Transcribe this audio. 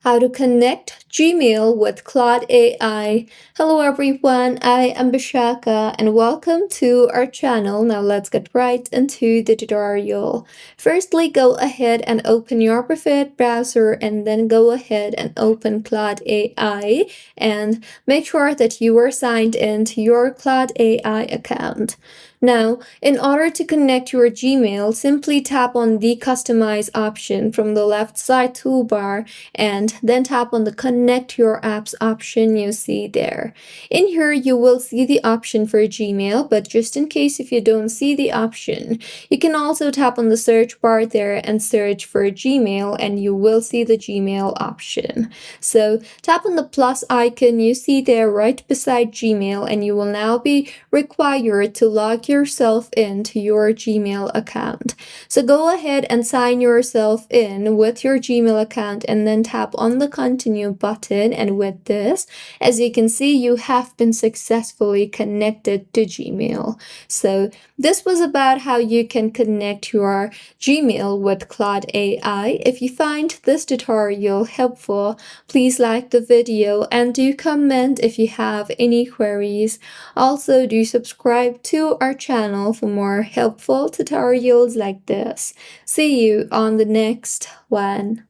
How to connect Gmail with Claude AI. Hello everyone, I am Bishaka and welcome to our channel. Now let's get right into the tutorial. Firstly, go ahead and open your preferred browser and then go ahead and open Claude AI and make sure that you are signed in to your Claude AI account. Now, in order to connect your Gmail, simply tap on the Customize option from the left side toolbar and then tap on the Connect Your Apps option you see there. In here, you will see the option for Gmail, but just in case if you don't see the option, you can also tap on the search bar there and search for Gmail and you will see the Gmail option. So tap on the plus icon you see there right beside Gmail and you will now be required to log yourself into your Gmail account. So go ahead and sign yourself in with your Gmail account and then tap on the continue button, and with this, as you can see, you have been successfully connected to Gmail. So this was about how you can connect your Gmail with Claude AI. If you find this tutorial helpful, please like the video and do comment if you have any queries. Also, do subscribe to our channel for more helpful tutorials like this. See you on the next one.